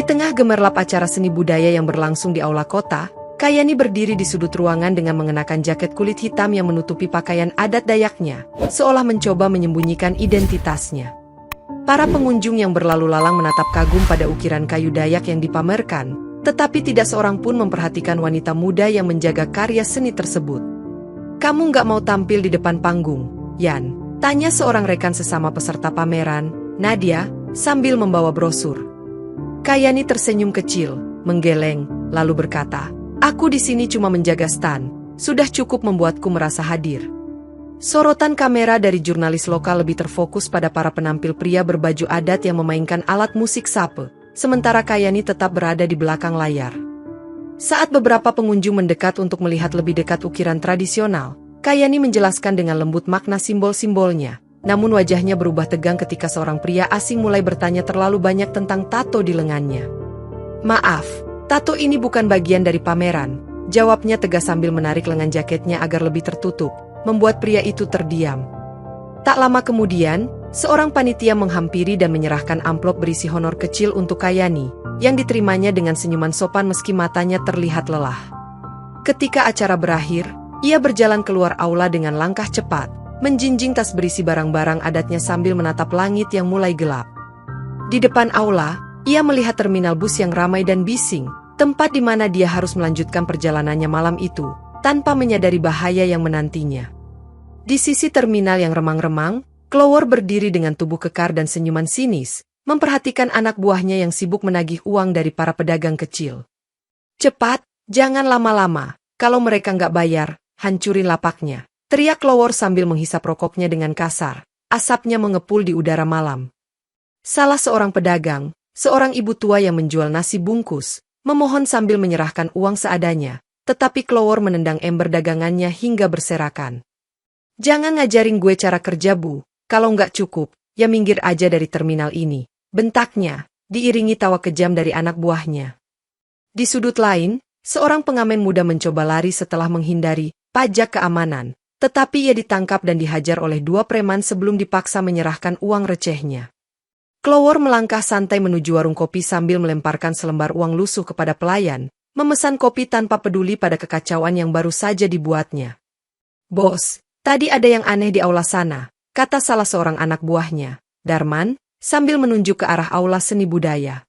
tengah gemerlap acara seni budaya yang berlangsung di aula kota, Kayani berdiri di sudut ruangan dengan mengenakan jaket kulit hitam yang menutupi pakaian adat Dayaknya, seolah mencoba menyembunyikan identitasnya. Para pengunjung yang berlalu lalang menatap kagum pada ukiran kayu Dayak yang dipamerkan, tetapi tidak seorang pun memperhatikan wanita muda yang menjaga karya seni tersebut. "Kamu nggak mau tampil di depan panggung, Yan?" tanya seorang rekan sesama peserta pameran, Nadia, sambil membawa brosur. Kayani tersenyum kecil, menggeleng, lalu berkata, "Aku di sini cuma menjaga stan, sudah cukup membuatku merasa hadir." Sorotan kamera dari jurnalis lokal lebih terfokus pada para penampil pria berbaju adat yang memainkan alat musik sape, sementara Kayani tetap berada di belakang layar. Saat beberapa pengunjung mendekat untuk melihat lebih dekat ukiran tradisional, Kayani menjelaskan dengan lembut makna simbol-simbolnya, namun wajahnya berubah tegang ketika seorang pria asing mulai bertanya terlalu banyak tentang tato di lengannya. "Maaf, tato ini bukan bagian dari pameran," jawabnya tegas sambil menarik lengan jaketnya agar lebih tertutup, membuat pria itu terdiam. Tak lama kemudian, seorang panitia menghampiri dan menyerahkan amplop berisi honor kecil untuk Kayani, yang diterimanya dengan senyuman sopan meski matanya terlihat lelah. Ketika acara berakhir, ia berjalan keluar aula dengan langkah cepat, menjinjing tas berisi barang-barang adatnya sambil menatap langit yang mulai gelap. Di depan aula, ia melihat terminal bus yang ramai dan bising, tempat di mana dia harus melanjutkan perjalanannya malam itu, tanpa menyadari bahaya yang menantinya. Di sisi terminal yang remang-remang, Clower berdiri dengan tubuh kekar dan senyuman sinis, memperhatikan anak buahnya yang sibuk menagih uang dari para pedagang kecil. "Cepat, jangan lama-lama, kalau mereka nggak bayar, hancurin lapaknya," teriak Clower sambil menghisap rokoknya dengan kasar, asapnya mengepul di udara malam. Salah seorang pedagang, seorang ibu tua yang menjual nasi bungkus, memohon sambil menyerahkan uang seadanya, tetapi Clower menendang ember dagangannya hingga berserakan. "Jangan ngajarin gue cara kerja, Bu. Kalau nggak cukup, ya minggir aja dari terminal ini," bentaknya, diiringi tawa kejam dari anak buahnya. Di sudut lain, seorang pengamen muda mencoba lari setelah menghindari pajak keamanan, tetapi ia ditangkap dan dihajar oleh dua preman sebelum dipaksa menyerahkan uang recehnya. Clower melangkah santai menuju warung kopi sambil melemparkan selembar uang lusuh kepada pelayan, memesan kopi tanpa peduli pada kekacauan yang baru saja dibuatnya. "Bos, tadi ada yang aneh di aula sana," kata salah seorang anak buahnya, Darman, sambil menunjuk ke arah aula seni budaya.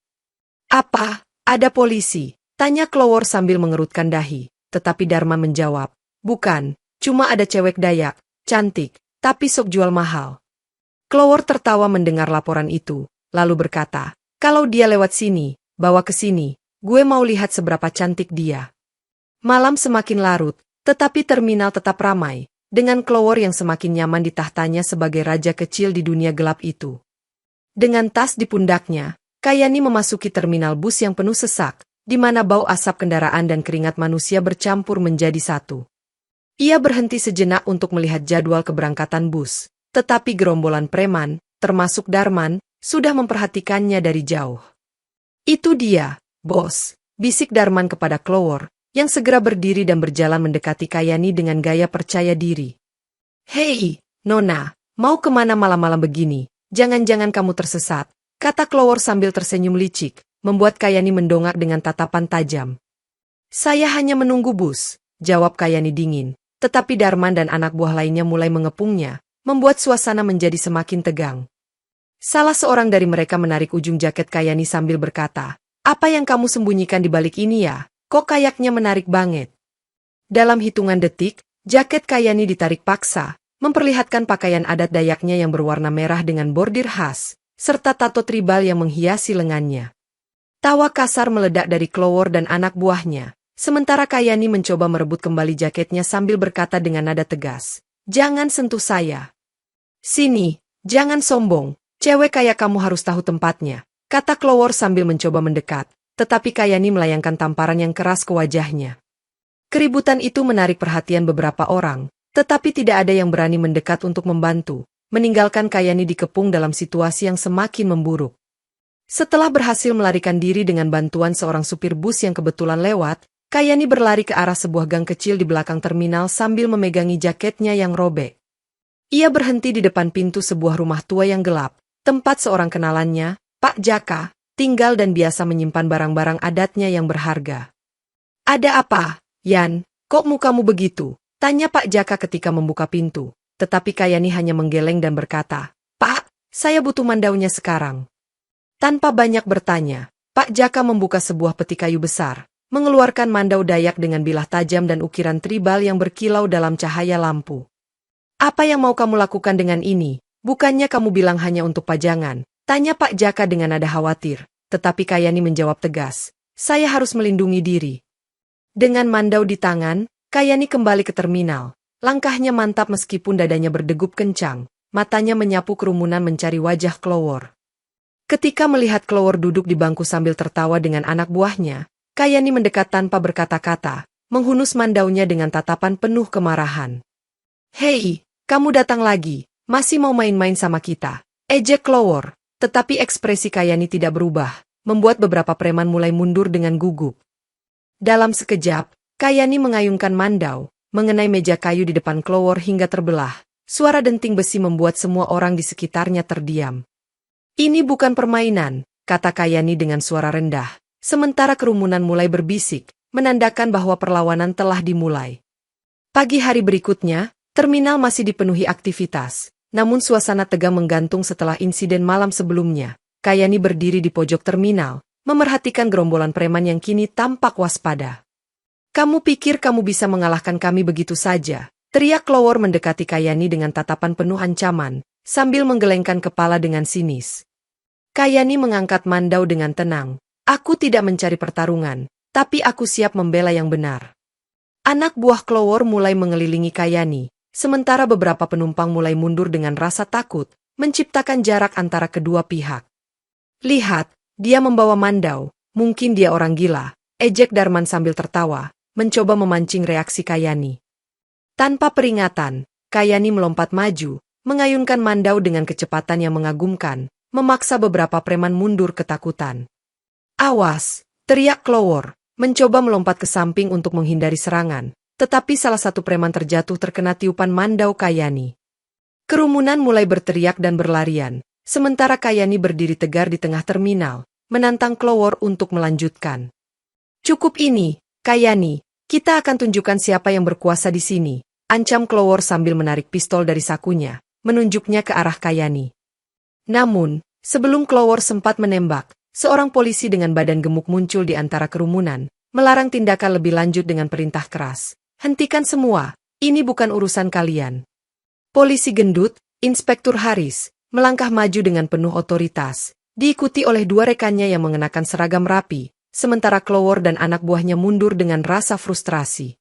"Apa? Ada polisi?" tanya Clower sambil mengerutkan dahi, tetapi Darman menjawab, "Bukan, cuma ada cewek Dayak, cantik, tapi sok jual mahal." Clower tertawa mendengar laporan itu, lalu berkata, "Kalau dia lewat sini, bawa ke sini, gue mau lihat seberapa cantik dia." Malam semakin larut, tetapi terminal tetap ramai, dengan Clower yang semakin nyaman di tahtanya sebagai raja kecil di dunia gelap itu. Dengan tas di pundaknya, Kayani memasuki terminal bus yang penuh sesak, di mana bau asap kendaraan dan keringat manusia bercampur menjadi satu. Ia berhenti sejenak untuk melihat jadwal keberangkatan bus, tetapi gerombolan preman, termasuk Darman, sudah memperhatikannya dari jauh. "Itu dia, bos," bisik Darman kepada Clower, yang segera berdiri dan berjalan mendekati Kayani dengan gaya percaya diri. "Hei, Nona, mau kemana malam-malam begini? Jangan-jangan kamu tersesat," kata Clower sambil tersenyum licik, membuat Kayani mendongak dengan tatapan tajam. "Saya hanya menunggu bus," jawab Kayani dingin, tetapi Darman dan anak buah lainnya mulai mengepungnya, membuat suasana menjadi semakin tegang. Salah seorang dari mereka menarik ujung jaket Kayani sambil berkata, "Apa yang kamu sembunyikan di balik ini ya? Kok kayaknya menarik banget?" Dalam hitungan detik, jaket Kayani ditarik paksa, memperlihatkan pakaian adat Dayaknya yang berwarna merah dengan bordir khas, serta tato tribal yang menghiasi lengannya. Tawa kasar meledak dari Clower dan anak buahnya, sementara Kayani mencoba merebut kembali jaketnya sambil berkata dengan nada tegas, "Jangan sentuh saya. Sini, jangan sombong, cewek kayak kamu harus tahu tempatnya," kata Clower sambil mencoba mendekat, tetapi Kayani melayangkan tamparan yang keras ke wajahnya. Keributan itu menarik perhatian beberapa orang, tetapi tidak ada yang berani mendekat untuk membantu, meninggalkan Kayani dikepung dalam situasi yang semakin memburuk. Setelah berhasil melarikan diri dengan bantuan seorang supir bus yang kebetulan lewat, Kayani berlari ke arah sebuah gang kecil di belakang terminal sambil memegangi jaketnya yang robek. Ia berhenti di depan pintu sebuah rumah tua yang gelap, tempat seorang kenalannya, Pak Jaka, tinggal dan biasa menyimpan barang-barang adatnya yang berharga. "Ada apa, Yan? Kok mukamu begitu?" tanya Pak Jaka ketika membuka pintu. Tetapi Kayani hanya menggeleng dan berkata, "Pak, saya butuh mandaunya sekarang." Tanpa banyak bertanya, Pak Jaka membuka sebuah peti kayu besar, mengeluarkan mandau Dayak dengan bilah tajam dan ukiran tribal yang berkilau dalam cahaya lampu. "Apa yang mau kamu lakukan dengan ini? Bukannya kamu bilang hanya untuk pajangan?" tanya Pak Jaka dengan nada khawatir. Tetapi Kayani menjawab tegas, "Saya harus melindungi diri." Dengan mandau di tangan, Kayani kembali ke terminal. Langkahnya mantap meskipun dadanya berdegup kencang. Matanya menyapu kerumunan mencari wajah Clower. Ketika melihat Clower duduk di bangku sambil tertawa dengan anak buahnya, Kayani mendekat tanpa berkata-kata, menghunus mandaunya dengan tatapan penuh kemarahan. "Hei, kamu datang lagi, masih mau main-main sama kita?" ejek Clower. Tetapi ekspresi Kayani tidak berubah, membuat beberapa preman mulai mundur dengan gugup. Dalam sekejap, Kayani mengayunkan mandau, mengenai meja kayu di depan Clower hingga terbelah. Suara denting besi membuat semua orang di sekitarnya terdiam. "Ini bukan permainan," kata Kayani dengan suara rendah. Sementara kerumunan mulai berbisik, menandakan bahwa perlawanan telah dimulai. Pagi hari berikutnya, terminal masih dipenuhi aktivitas. Namun suasana tegang menggantung setelah insiden malam sebelumnya. Kayani berdiri di pojok terminal, memerhatikan gerombolan preman yang kini tampak waspada. "Kamu pikir kamu bisa mengalahkan kami begitu saja?" teriak Clower mendekati Kayani dengan tatapan penuh ancaman, sambil menggelengkan kepala dengan sinis. Kayani mengangkat mandau dengan tenang. "Aku tidak mencari pertarungan, tapi aku siap membela yang benar." Anak buah Clower mulai mengelilingi Kayani, sementara beberapa penumpang mulai mundur dengan rasa takut, menciptakan jarak antara kedua pihak. "Lihat, dia membawa mandau, mungkin dia orang gila," ejek Darman sambil tertawa, mencoba memancing reaksi Kayani. Tanpa peringatan, Kayani melompat maju, mengayunkan mandau dengan kecepatan yang mengagumkan, memaksa beberapa preman mundur ketakutan. "Awas!" teriak Clower, mencoba melompat ke samping untuk menghindari serangan, tetapi salah satu preman terjatuh terkena tiupan mandau Kayani. Kerumunan mulai berteriak dan berlarian, sementara Kayani berdiri tegar di tengah terminal, menantang Clower untuk melanjutkan. "Cukup ini, Kayani. Kita akan tunjukkan siapa yang berkuasa di sini," ancam Clower sambil menarik pistol dari sakunya, menunjuknya ke arah Kayani. Namun, sebelum Clower sempat menembak, seorang polisi dengan badan gemuk muncul di antara kerumunan, melarang tindakan lebih lanjut dengan perintah keras. "Hentikan semua, ini bukan urusan kalian." Polisi gendut, Inspektur Haris, melangkah maju dengan penuh otoritas, diikuti oleh dua rekannya yang mengenakan seragam rapi, sementara Clower dan anak buahnya mundur dengan rasa frustrasi.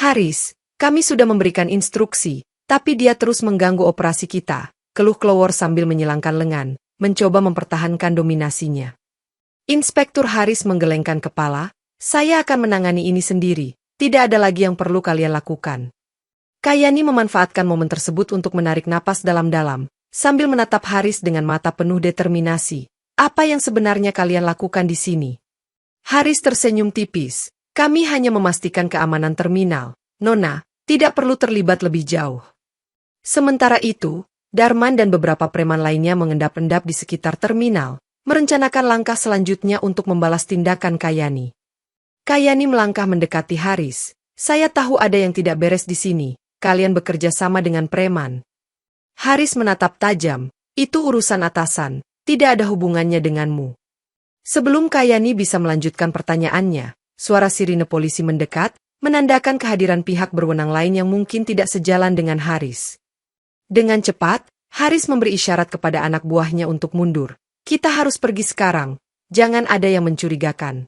"Haris, kami sudah memberikan instruksi, tapi dia terus mengganggu operasi kita," keluh Clower sambil menyilangkan lengan, mencoba mempertahankan dominasinya. Inspektur Haris menggelengkan kepala, "Saya akan menangani ini sendiri, tidak ada lagi yang perlu kalian lakukan." Kayani memanfaatkan momen tersebut untuk menarik napas dalam-dalam, sambil menatap Haris dengan mata penuh determinasi. "Apa yang sebenarnya kalian lakukan di sini?" Haris tersenyum tipis. "Kami hanya memastikan keamanan terminal, Nona, tidak perlu terlibat lebih jauh." Sementara itu, Darman dan beberapa preman lainnya mengendap-endap di sekitar terminal, merencanakan langkah selanjutnya untuk membalas tindakan Kayani. Kayani melangkah mendekati Haris. "Saya tahu ada yang tidak beres di sini, kalian bekerja sama dengan preman." Haris menatap tajam, "Itu urusan atasan, tidak ada hubungannya denganmu." Sebelum Kayani bisa melanjutkan pertanyaannya, suara sirine polisi mendekat, menandakan kehadiran pihak berwenang lain yang mungkin tidak sejalan dengan Haris. Dengan cepat, Haris memberi isyarat kepada anak buahnya untuk mundur. "Kita harus pergi sekarang, jangan ada yang mencurigakan."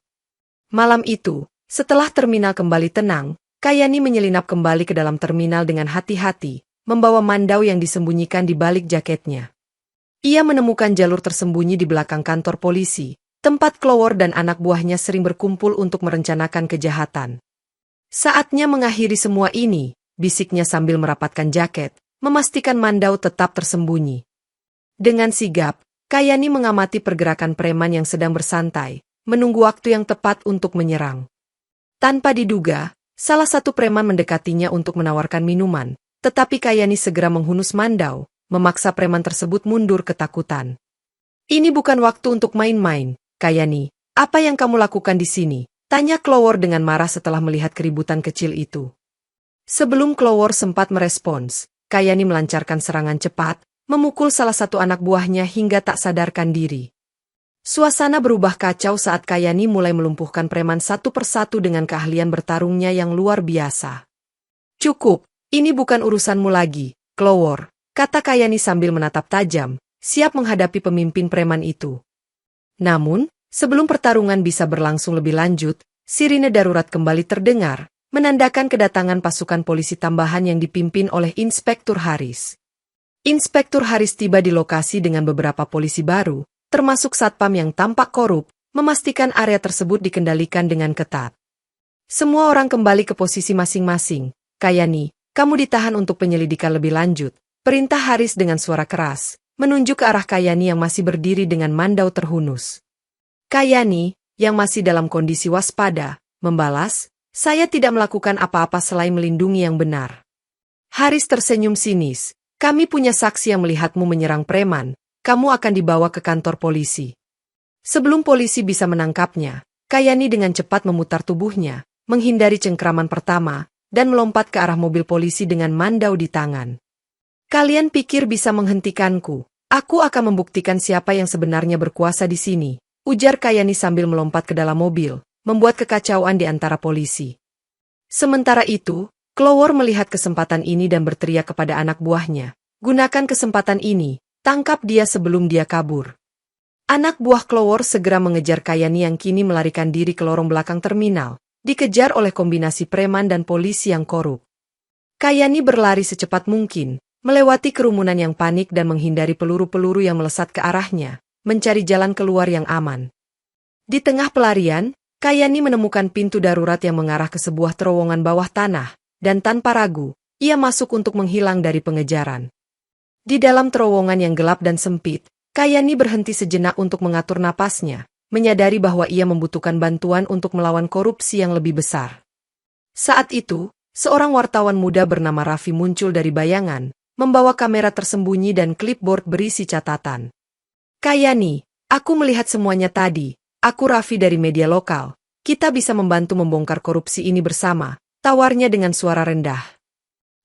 Malam itu, setelah terminal kembali tenang, Kayani menyelinap kembali ke dalam terminal dengan hati-hati, membawa mandau yang disembunyikan di balik jaketnya. Ia menemukan jalur tersembunyi di belakang kantor polisi, tempat Clower dan anak buahnya sering berkumpul untuk merencanakan kejahatan. "Saatnya mengakhiri semua ini," bisiknya sambil merapatkan jaket, memastikan mandau tetap tersembunyi. Dengan sigap, Kayani mengamati pergerakan preman yang sedang bersantai, menunggu waktu yang tepat untuk menyerang. Tanpa diduga, salah satu preman mendekatinya untuk menawarkan minuman, tetapi Kayani segera menghunus mandau, memaksa preman tersebut mundur ketakutan. "Ini bukan waktu untuk main-main," Kayani, apa yang kamu lakukan di sini? Tanya Clower dengan marah setelah melihat keributan kecil itu. Sebelum Clower sempat merespons, Kayani melancarkan serangan cepat, memukul salah satu anak buahnya hingga tak sadarkan diri. Suasana berubah kacau saat Kayani mulai melumpuhkan preman satu persatu dengan keahlian bertarungnya yang luar biasa. Cukup, ini bukan urusanmu lagi, Clower, kata Kayani sambil menatap tajam, siap menghadapi pemimpin preman itu. Namun, sebelum pertarungan bisa berlangsung lebih lanjut, sirine darurat kembali terdengar, menandakan kedatangan pasukan polisi tambahan yang dipimpin oleh Inspektur Haris. Inspektur Haris tiba di lokasi dengan beberapa polisi baru, termasuk satpam yang tampak korup, memastikan area tersebut dikendalikan dengan ketat. Semua orang kembali ke posisi masing-masing. Kayani, kamu ditahan untuk penyelidikan lebih lanjut, perintah Haris dengan suara keras, menunjuk ke arah Kayani yang masih berdiri dengan mandau terhunus. Kayani, yang masih dalam kondisi waspada, membalas, saya tidak melakukan apa-apa selain melindungi yang benar. Haris tersenyum sinis, kami punya saksi yang melihatmu menyerang preman, kamu akan dibawa ke kantor polisi. Sebelum polisi bisa menangkapnya, Kayani dengan cepat memutar tubuhnya, menghindari cengkraman pertama, dan melompat ke arah mobil polisi dengan mandau di tangan. Kalian pikir bisa menghentikanku? Aku akan membuktikan siapa yang sebenarnya berkuasa di sini, ujar Kayani sambil melompat ke dalam mobil, membuat kekacauan di antara polisi. Sementara itu, Clower melihat kesempatan ini dan berteriak kepada anak buahnya, gunakan kesempatan ini, tangkap dia sebelum dia kabur. Anak buah Clower segera mengejar Kayani yang kini melarikan diri ke lorong belakang terminal, dikejar oleh kombinasi preman dan polisi yang korup. Kayani berlari secepat mungkin, melewati kerumunan yang panik dan menghindari peluru-peluru yang melesat ke arahnya, mencari jalan keluar yang aman. Di tengah pelarian, Kayani menemukan pintu darurat yang mengarah ke sebuah terowongan bawah tanah, dan tanpa ragu, ia masuk untuk menghilang dari pengejaran. Di dalam terowongan yang gelap dan sempit, Kayani berhenti sejenak untuk mengatur napasnya, menyadari bahwa ia membutuhkan bantuan untuk melawan korupsi yang lebih besar. Saat itu, seorang wartawan muda bernama Raffi muncul dari bayangan, membawa kamera tersembunyi dan clipboard berisi catatan. Kayani, aku melihat semuanya tadi, aku Raffi dari media lokal, kita bisa membantu membongkar korupsi ini bersama, tawarnya dengan suara rendah.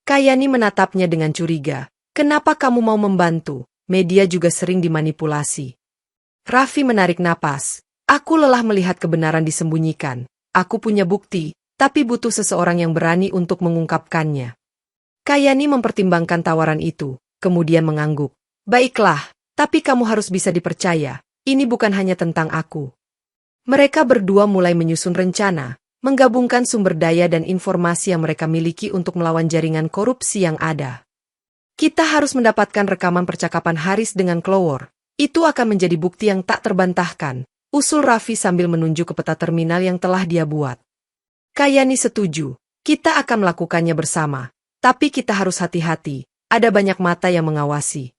Kayani menatapnya dengan curiga, kenapa kamu mau membantu, media juga sering dimanipulasi. Raffi menarik napas, aku lelah melihat kebenaran disembunyikan, aku punya bukti, tapi butuh seseorang yang berani untuk mengungkapkannya. Kayani mempertimbangkan tawaran itu, kemudian mengangguk, baiklah, tapi kamu harus bisa dipercaya, ini bukan hanya tentang aku. Mereka berdua mulai menyusun rencana, menggabungkan sumber daya dan informasi yang mereka miliki untuk melawan jaringan korupsi yang ada. Kita harus mendapatkan rekaman percakapan Haris dengan Clower, itu akan menjadi bukti yang tak terbantahkan, usul Raffi sambil menunjuk ke peta terminal yang telah dia buat. Kayani setuju, kita akan melakukannya bersama, tapi kita harus hati-hati, ada banyak mata yang mengawasi.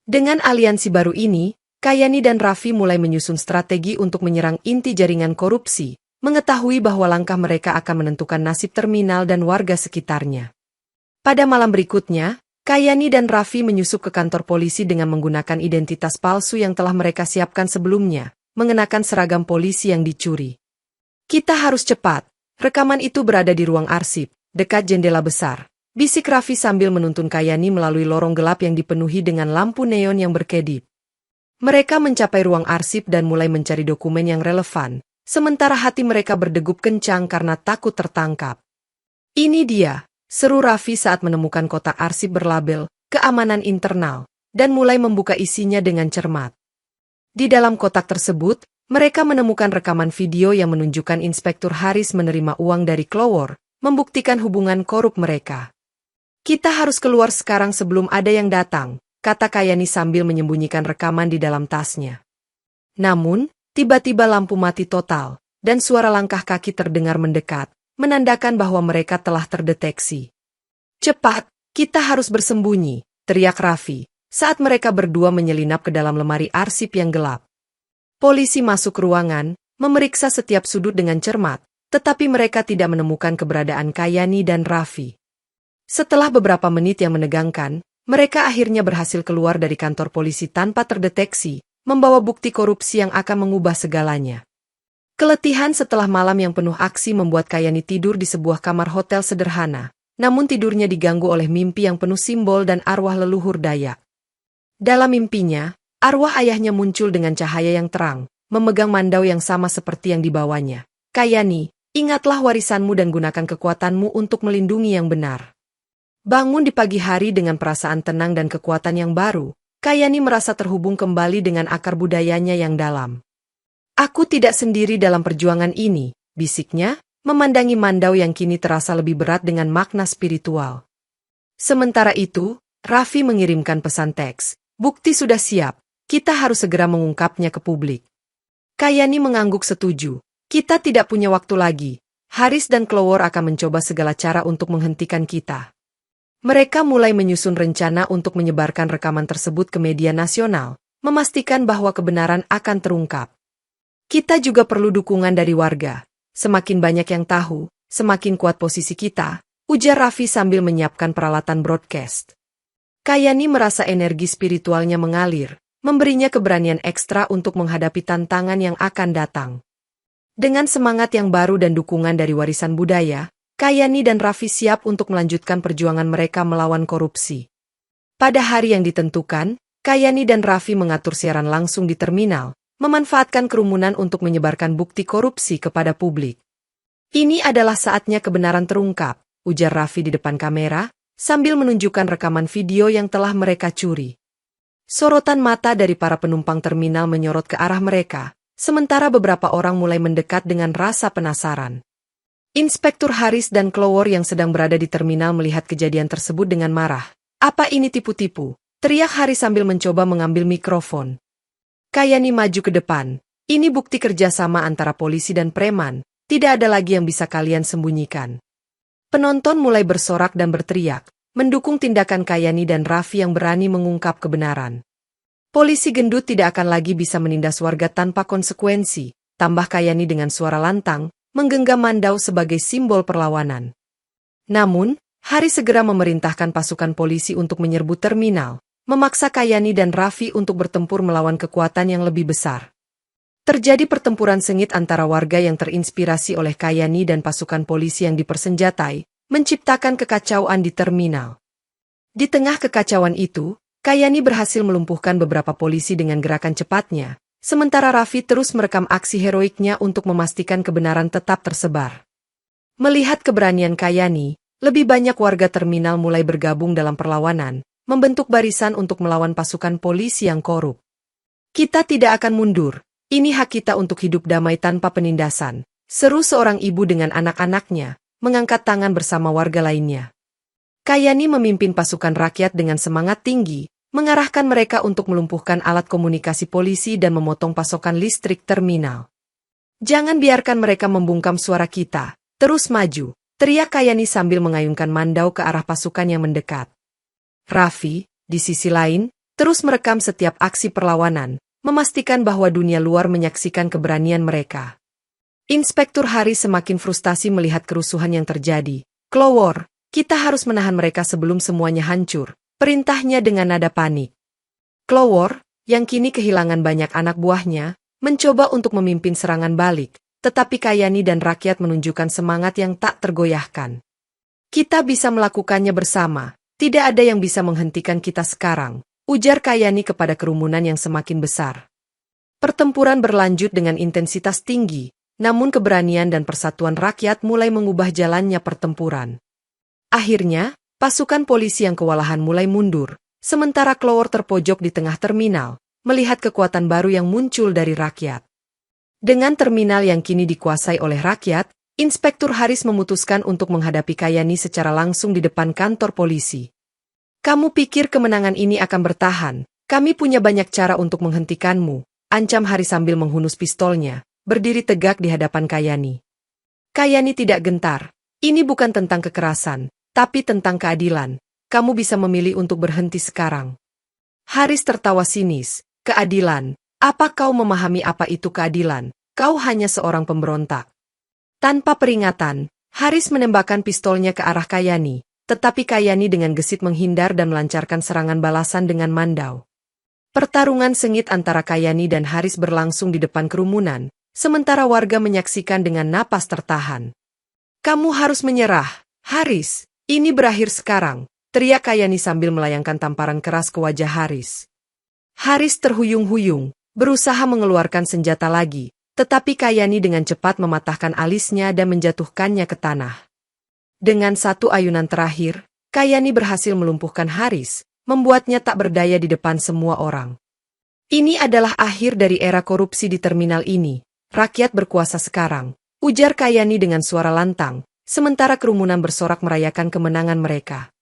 Dengan aliansi baru ini, Kayani dan Raffi mulai menyusun strategi untuk menyerang inti jaringan korupsi, mengetahui bahwa langkah mereka akan menentukan nasib terminal dan warga sekitarnya. Pada malam berikutnya, Kayani dan Raffi menyusup ke kantor polisi dengan menggunakan identitas palsu yang telah mereka siapkan sebelumnya, mengenakan seragam polisi yang dicuri. Kita harus cepat, rekaman itu berada di ruang arsip, dekat jendela besar. Bisik Raffi sambil menuntun Kayani melalui lorong gelap yang dipenuhi dengan lampu neon yang berkedip. Mereka mencapai ruang arsip dan mulai mencari dokumen yang relevan, sementara hati mereka berdegup kencang karena takut tertangkap. Ini dia, seru Raffi saat menemukan kotak arsip berlabel, keamanan internal, dan mulai membuka isinya dengan cermat. Di dalam kotak tersebut, mereka menemukan rekaman video yang menunjukkan Inspektur Haris menerima uang dari Clower, membuktikan hubungan korup mereka. Kita harus keluar sekarang sebelum ada yang datang, kata Kayani sambil menyembunyikan rekaman di dalam tasnya. Namun, tiba-tiba lampu mati total, dan suara langkah kaki terdengar mendekat, menandakan bahwa mereka telah terdeteksi. Cepat, kita harus bersembunyi, teriak Raffi, saat mereka berdua menyelinap ke dalam lemari arsip yang gelap. Polisi masuk ruangan, memeriksa setiap sudut dengan cermat, tetapi mereka tidak menemukan keberadaan Kayani dan Raffi. Setelah beberapa menit yang menegangkan, mereka akhirnya berhasil keluar dari kantor polisi tanpa terdeteksi, membawa bukti korupsi yang akan mengubah segalanya. Keletihan setelah malam yang penuh aksi membuat Kayani tidur di sebuah kamar hotel sederhana, namun tidurnya diganggu oleh mimpi yang penuh simbol dan arwah leluhur Dayak. Dalam mimpinya, arwah ayahnya muncul dengan cahaya yang terang, memegang mandau yang sama seperti yang dibawanya. Kayani, ingatlah warisanmu dan gunakan kekuatanmu untuk melindungi yang benar. Bangun di pagi hari dengan perasaan tenang dan kekuatan yang baru, Kayani merasa terhubung kembali dengan akar budayanya yang dalam. Aku tidak sendiri dalam perjuangan ini, bisiknya, memandangi mandau yang kini terasa lebih berat dengan makna spiritual. Sementara itu, Raffi mengirimkan pesan teks, bukti sudah siap, kita harus segera mengungkapnya ke publik. Kayani mengangguk setuju, kita tidak punya waktu lagi, Haris dan Clower akan mencoba segala cara untuk menghentikan kita. Mereka mulai menyusun rencana untuk menyebarkan rekaman tersebut ke media nasional, memastikan bahwa kebenaran akan terungkap. Kita juga perlu dukungan dari warga. Semakin banyak yang tahu, semakin kuat posisi kita, ujar Raffi sambil menyiapkan peralatan broadcast. Kayani merasa energi spiritualnya mengalir, memberinya keberanian ekstra untuk menghadapi tantangan yang akan datang. Dengan semangat yang baru dan dukungan dari warisan budaya, Kayani dan Raffi siap untuk melanjutkan perjuangan mereka melawan korupsi. Pada hari yang ditentukan, Kayani dan Raffi mengatur siaran langsung di terminal, memanfaatkan kerumunan untuk menyebarkan bukti korupsi kepada publik. Ini adalah saatnya kebenaran terungkap, ujar Raffi di depan kamera, sambil menunjukkan rekaman video yang telah mereka curi. Sorotan mata dari para penumpang terminal menyorot ke arah mereka, sementara beberapa orang mulai mendekat dengan rasa penasaran. Inspektur Haris dan Clower yang sedang berada di terminal melihat kejadian tersebut dengan marah. Apa ini tipu-tipu? Teriak Haris sambil mencoba mengambil mikrofon. Kayani maju ke depan. Ini bukti kerjasama antara polisi dan preman. Tidak ada lagi yang bisa kalian sembunyikan. Penonton mulai bersorak dan berteriak, mendukung tindakan Kayani dan Raffi yang berani mengungkap kebenaran. Polisi gendut tidak akan lagi bisa menindas warga tanpa konsekuensi, tambah Kayani dengan suara lantang, menggenggam mandau sebagai simbol perlawanan. Namun, Haris segera memerintahkan pasukan polisi untuk menyerbu terminal, memaksa Kayani dan Raffi untuk bertempur melawan kekuatan yang lebih besar. Terjadi pertempuran sengit antara warga yang terinspirasi oleh Kayani dan pasukan polisi yang dipersenjatai, menciptakan kekacauan di terminal. Di tengah kekacauan itu, Kayani berhasil melumpuhkan beberapa polisi dengan gerakan cepatnya, sementara Raffi terus merekam aksi heroiknya untuk memastikan kebenaran tetap tersebar. Melihat keberanian Kayani, lebih banyak warga terminal mulai bergabung dalam perlawanan, membentuk barisan untuk melawan pasukan polisi yang korup. Kita tidak akan mundur, ini hak kita untuk hidup damai tanpa penindasan, seru seorang ibu dengan anak-anaknya, mengangkat tangan bersama warga lainnya. Kayani memimpin pasukan rakyat dengan semangat tinggi, mengarahkan mereka untuk melumpuhkan alat komunikasi polisi dan memotong pasokan listrik terminal. Jangan biarkan mereka membungkam suara kita, terus maju, teriak Kayani sambil mengayunkan mandau ke arah pasukan yang mendekat. Raffi, di sisi lain, terus merekam setiap aksi perlawanan, memastikan bahwa dunia luar menyaksikan keberanian mereka. Inspektur Haris semakin frustasi melihat kerusuhan yang terjadi. Clower, kita harus menahan mereka sebelum semuanya hancur, perintahnya dengan nada panik. Clower, yang kini kehilangan banyak anak buahnya, mencoba untuk memimpin serangan balik, tetapi Kayani dan rakyat menunjukkan semangat yang tak tergoyahkan. Kita bisa melakukannya bersama. Tidak ada yang bisa menghentikan kita sekarang, ujar Kayani kepada kerumunan yang semakin besar. Pertempuran berlanjut dengan intensitas tinggi, namun keberanian dan persatuan rakyat mulai mengubah jalannya pertempuran. Akhirnya, pasukan polisi yang kewalahan mulai mundur, sementara Clower terpojok di tengah terminal, melihat kekuatan baru yang muncul dari rakyat. Dengan terminal yang kini dikuasai oleh rakyat, Inspektur Haris memutuskan untuk menghadapi Kayani secara langsung di depan kantor polisi. Kamu pikir kemenangan ini akan bertahan? Kami punya banyak cara untuk menghentikanmu, ancam Haris sambil menghunus pistolnya, berdiri tegak di hadapan Kayani. Kayani tidak gentar. Ini bukan tentang kekerasan, tapi tentang keadilan. Kamu bisa memilih untuk berhenti sekarang. Haris tertawa sinis. Keadilan? Apa kau memahami apa itu keadilan? Kau hanya seorang pemberontak. Tanpa peringatan, Haris menembakkan pistolnya ke arah Kayani, tetapi Kayani dengan gesit menghindar dan melancarkan serangan balasan dengan mandau. Pertarungan sengit antara Kayani dan Haris berlangsung di depan kerumunan, sementara warga menyaksikan dengan napas tertahan. "Kamu harus menyerah, Haris. Ini berakhir sekarang," teriak Kayani sambil melayangkan tamparan keras ke wajah Haris. Haris terhuyung-huyung, berusaha mengeluarkan senjata lagi, tetapi Kayani dengan cepat mematahkan alisnya dan menjatuhkannya ke tanah. Dengan satu ayunan terakhir, Kayani berhasil melumpuhkan Haris, membuatnya tak berdaya di depan semua orang. "Ini adalah akhir dari era korupsi di terminal ini. Rakyat berkuasa sekarang," ujar Kayani dengan suara lantang, sementara kerumunan bersorak merayakan kemenangan mereka.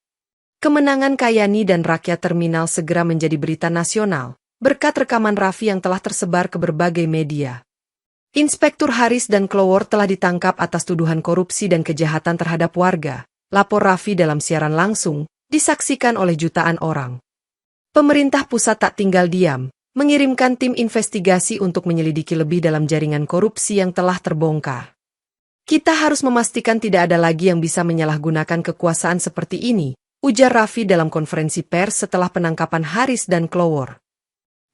Kemenangan Kayani dan rakyat terminal segera menjadi berita nasional, berkat rekaman Raffi yang telah tersebar ke berbagai media. Inspektur Haris dan Clower telah ditangkap atas tuduhan korupsi dan kejahatan terhadap warga. Lapor Raffi dalam siaran langsung disaksikan oleh jutaan orang. Pemerintah pusat tak tinggal diam, mengirimkan tim investigasi untuk menyelidiki lebih dalam jaringan korupsi yang telah terbongkar. "Kita harus memastikan tidak ada lagi yang bisa menyalahgunakan kekuasaan seperti ini," ujar Raffi dalam konferensi pers setelah penangkapan Haris dan Clower.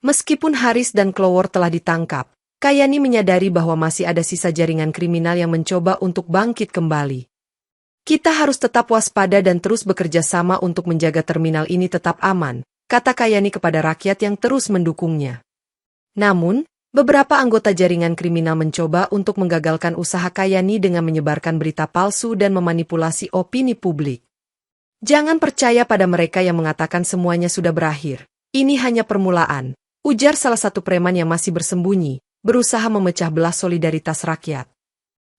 Meskipun Haris dan Clower telah ditangkap, Kayani menyadari bahwa masih ada sisa jaringan kriminal yang mencoba untuk bangkit kembali. "Kita harus tetap waspada dan terus bekerja sama untuk menjaga terminal ini tetap aman," kata Kayani kepada rakyat yang terus mendukungnya. Namun, beberapa anggota jaringan kriminal mencoba untuk menggagalkan usaha Kayani dengan menyebarkan berita palsu dan memanipulasi opini publik. "Jangan percaya pada mereka yang mengatakan semuanya sudah berakhir. Ini hanya permulaan," ujar salah satu preman yang masih bersembunyi, berusaha memecah belah solidaritas rakyat.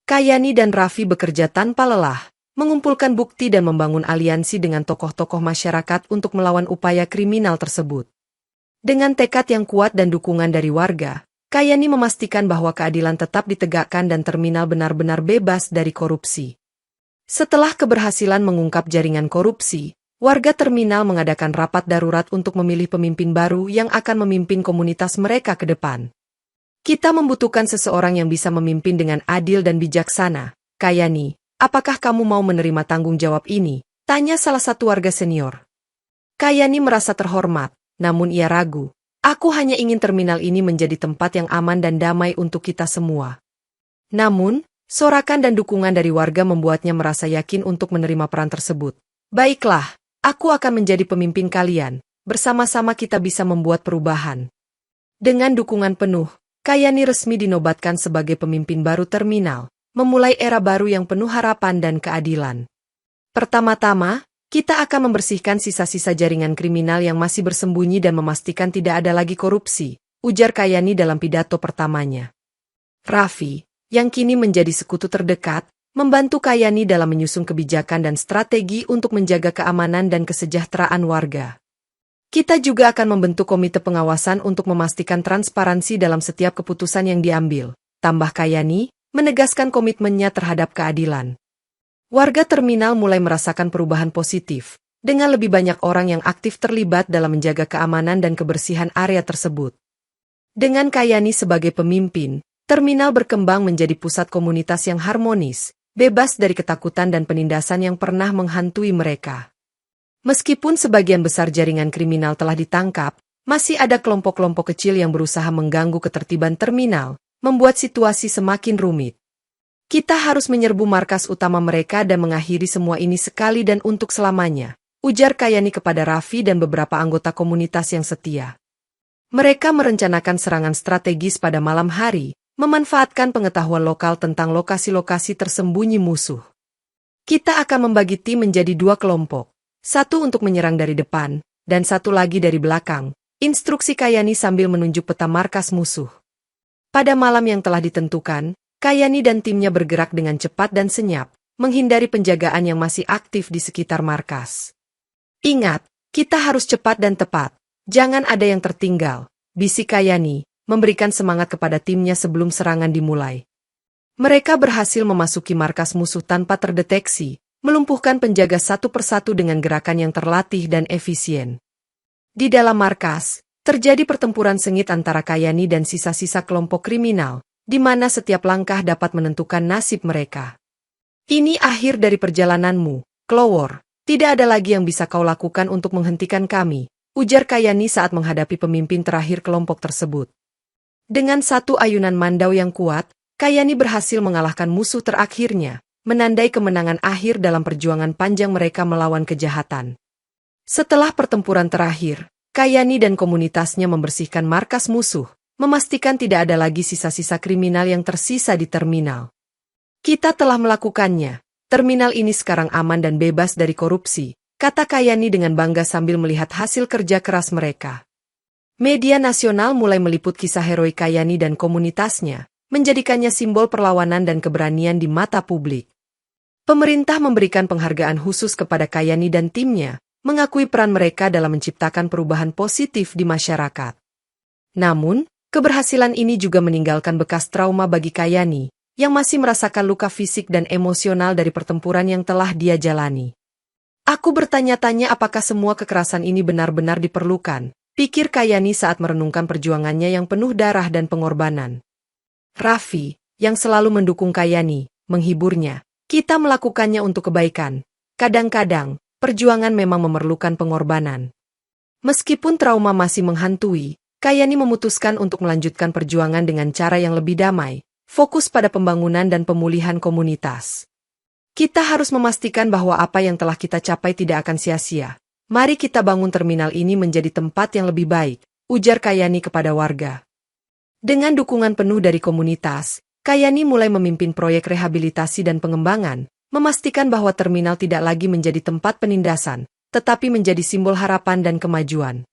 Kayani dan Raffi bekerja tanpa lelah, mengumpulkan bukti dan membangun aliansi dengan tokoh-tokoh masyarakat untuk melawan upaya kriminal tersebut. Dengan tekad yang kuat dan dukungan dari warga, Kayani memastikan bahwa keadilan tetap ditegakkan dan terminal benar-benar bebas dari korupsi. Setelah keberhasilan mengungkap jaringan korupsi, warga terminal mengadakan rapat darurat untuk memilih pemimpin baru yang akan memimpin komunitas mereka ke depan. "Kita membutuhkan seseorang yang bisa memimpin dengan adil dan bijaksana, Kayani. Apakah kamu mau menerima tanggung jawab ini?" tanya salah satu warga senior. Kayani merasa terhormat, namun ia ragu. "Aku hanya ingin terminal ini menjadi tempat yang aman dan damai untuk kita semua." Namun, sorakan dan dukungan dari warga membuatnya merasa yakin untuk menerima peran tersebut. "Baiklah, aku akan menjadi pemimpin kalian. Bersama-sama kita bisa membuat perubahan." Dengan dukungan penuh, Kayani resmi dinobatkan sebagai pemimpin baru terminal, memulai era baru yang penuh harapan dan keadilan. "Pertama-tama, kita akan membersihkan sisa-sisa jaringan kriminal yang masih bersembunyi dan memastikan tidak ada lagi korupsi," ujar Kayani dalam pidato pertamanya. Raffi, yang kini menjadi sekutu terdekat, membantu Kayani dalam menyusun kebijakan dan strategi untuk menjaga keamanan dan kesejahteraan warga. "Kita juga akan membentuk komite pengawasan untuk memastikan transparansi dalam setiap keputusan yang diambil," tambah Kayani, menegaskan komitmennya terhadap keadilan. Warga terminal mulai merasakan perubahan positif, dengan lebih banyak orang yang aktif terlibat dalam menjaga keamanan dan kebersihan area tersebut. Dengan Kayani sebagai pemimpin, terminal berkembang menjadi pusat komunitas yang harmonis, bebas dari ketakutan dan penindasan yang pernah menghantui mereka. Meskipun sebagian besar jaringan kriminal telah ditangkap, masih ada kelompok-kelompok kecil yang berusaha mengganggu ketertiban terminal, membuat situasi semakin rumit. "Kita harus menyerbu markas utama mereka dan mengakhiri semua ini sekali dan untuk selamanya," ujar Kayani kepada Raffi dan beberapa anggota komunitas yang setia. Mereka merencanakan serangan strategis pada malam hari, memanfaatkan pengetahuan lokal tentang lokasi-lokasi tersembunyi musuh. "Kita akan membagi tim menjadi dua kelompok. Satu untuk menyerang dari depan, dan satu lagi dari belakang," instruksi Kayani sambil menunjuk peta markas musuh. Pada malam yang telah ditentukan, Kayani dan timnya bergerak dengan cepat dan senyap, menghindari penjagaan yang masih aktif di sekitar markas. "Ingat, kita harus cepat dan tepat. Jangan ada yang tertinggal," bisik Kayani, memberikan semangat kepada timnya sebelum serangan dimulai. Mereka berhasil memasuki markas musuh tanpa terdeteksi, melumpuhkan penjaga satu persatu dengan gerakan yang terlatih dan efisien. Di dalam markas, terjadi pertempuran sengit antara Kayani dan sisa-sisa kelompok kriminal, di mana setiap langkah dapat menentukan nasib mereka. "Ini akhir dari perjalananmu, Clower. Tidak ada lagi yang bisa kau lakukan untuk menghentikan kami," ujar Kayani saat menghadapi pemimpin terakhir kelompok tersebut. Dengan satu ayunan mandau yang kuat, Kayani berhasil mengalahkan musuh terakhirnya, menandai kemenangan akhir dalam perjuangan panjang mereka melawan kejahatan. Setelah pertempuran terakhir, Kayani dan komunitasnya membersihkan markas musuh, memastikan tidak ada lagi sisa-sisa kriminal yang tersisa di terminal. Kita telah melakukannya. Terminal ini sekarang aman dan bebas dari korupsi, kata Kayani dengan bangga sambil melihat hasil kerja keras mereka. Media nasional mulai meliput kisah heroik Kayani dan komunitasnya, menjadikannya simbol perlawanan dan keberanian di mata publik. Pemerintah memberikan penghargaan khusus kepada Kayani dan timnya, mengakui peran mereka dalam menciptakan perubahan positif di masyarakat. Namun, keberhasilan ini juga meninggalkan bekas trauma bagi Kayani, yang masih merasakan luka fisik dan emosional dari pertempuran yang telah dia jalani. Aku bertanya-tanya apakah semua kekerasan ini benar-benar diperlukan, pikir Kayani saat merenungkan perjuangannya yang penuh darah dan pengorbanan. Raffi, yang selalu mendukung Kayani, menghiburnya. Kita melakukannya untuk kebaikan. Kadang-kadang, perjuangan memang memerlukan pengorbanan. Meskipun trauma masih menghantui, Kayani memutuskan untuk melanjutkan perjuangan dengan cara yang lebih damai, fokus pada pembangunan dan pemulihan komunitas. Kita harus memastikan bahwa apa yang telah kita capai tidak akan sia-sia. Mari kita bangun terminal ini menjadi tempat yang lebih baik, ujar Kayani kepada warga. Dengan dukungan penuh dari komunitas, Kayani mulai memimpin proyek rehabilitasi dan pengembangan, memastikan bahwa terminal tidak lagi menjadi tempat penindasan, tetapi menjadi simbol harapan dan kemajuan.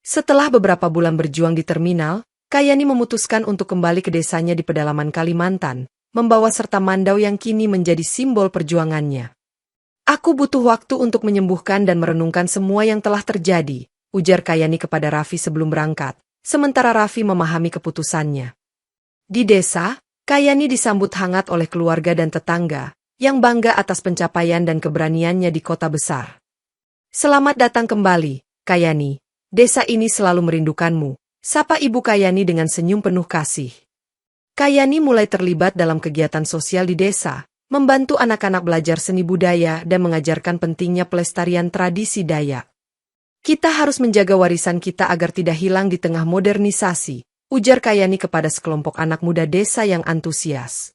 Setelah beberapa bulan berjuang di terminal, Kayani memutuskan untuk kembali ke desanya di pedalaman Kalimantan, membawa serta mandau yang kini menjadi simbol perjuangannya. Aku butuh waktu untuk menyembuhkan dan merenungkan semua yang telah terjadi, ujar Kayani kepada Raffi sebelum berangkat, sementara Raffi memahami keputusannya. Di desa, Kayani disambut hangat oleh keluarga dan tetangga, yang bangga atas pencapaian dan keberaniannya di kota besar. Selamat datang kembali, Kayani. Desa ini selalu merindukanmu, sapa Ibu Kayani dengan senyum penuh kasih. Kayani mulai terlibat dalam kegiatan sosial di desa, membantu anak-anak belajar seni budaya dan mengajarkan pentingnya pelestarian tradisi Dayak. Kita harus menjaga warisan kita agar tidak hilang di tengah modernisasi, ujar Kayani kepada sekelompok anak muda desa yang antusias.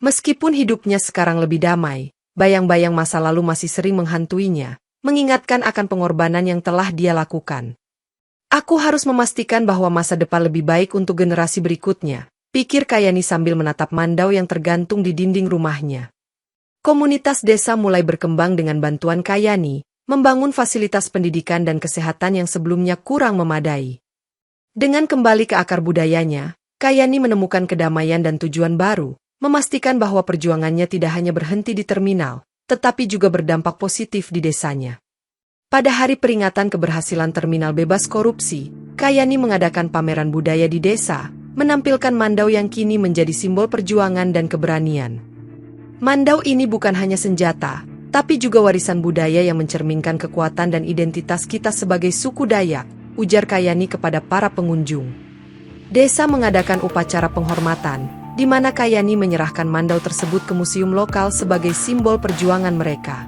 Meskipun hidupnya sekarang lebih damai, bayang-bayang masa lalu masih sering menghantuinya, mengingatkan akan pengorbanan yang telah dia lakukan. Aku harus memastikan bahwa masa depan lebih baik untuk generasi berikutnya, pikir Kayani sambil menatap mandau yang tergantung di dinding rumahnya. Komunitas desa mulai berkembang dengan bantuan Kayani, membangun fasilitas pendidikan dan kesehatan yang sebelumnya kurang memadai. Dengan kembali ke akar budayanya, Kayani menemukan kedamaian dan tujuan baru, memastikan bahwa perjuangannya tidak hanya berhenti di terminal, tetapi juga berdampak positif di desanya. Pada hari peringatan keberhasilan terminal bebas korupsi, Kayani mengadakan pameran budaya di desa, menampilkan mandau yang kini menjadi simbol perjuangan dan keberanian. Mandau ini bukan hanya senjata, tapi juga warisan budaya yang mencerminkan kekuatan dan identitas kita sebagai suku Dayak, ujar Kayani kepada para pengunjung. Desa mengadakan upacara penghormatan, di mana Kayani menyerahkan mandau tersebut ke museum lokal sebagai simbol perjuangan mereka.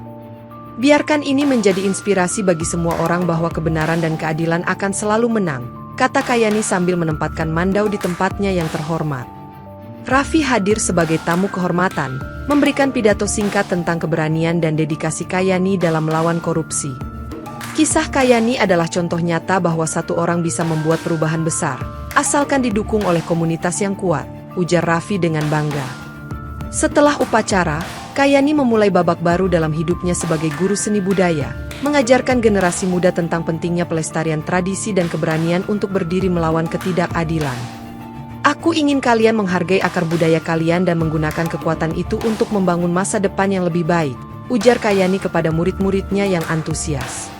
Biarkan ini menjadi inspirasi bagi semua orang bahwa kebenaran dan keadilan akan selalu menang, kata Kayani sambil menempatkan mandau di tempatnya yang terhormat. Raffi hadir sebagai tamu kehormatan, memberikan pidato singkat tentang keberanian dan dedikasi Kayani dalam melawan korupsi. Kisah Kayani adalah contoh nyata bahwa satu orang bisa membuat perubahan besar, asalkan didukung oleh komunitas yang kuat, ujar Raffi dengan bangga. Setelah upacara, Kayani memulai babak baru dalam hidupnya sebagai guru seni budaya, mengajarkan generasi muda tentang pentingnya pelestarian tradisi dan keberanian untuk berdiri melawan ketidakadilan. Aku ingin kalian menghargai akar budaya kalian dan menggunakan kekuatan itu untuk membangun masa depan yang lebih baik, ujar Kayani kepada murid-muridnya yang antusias.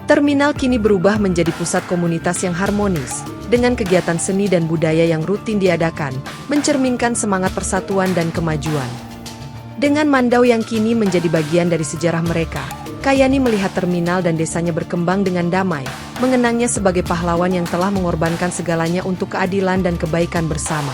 Terminal kini berubah menjadi pusat komunitas yang harmonis, dengan kegiatan seni dan budaya yang rutin diadakan, mencerminkan semangat persatuan dan kemajuan. Dengan mandau yang kini menjadi bagian dari sejarah mereka, Kayani melihat terminal dan desanya berkembang dengan damai, mengenangnya sebagai pahlawan yang telah mengorbankan segalanya untuk keadilan dan kebaikan bersama.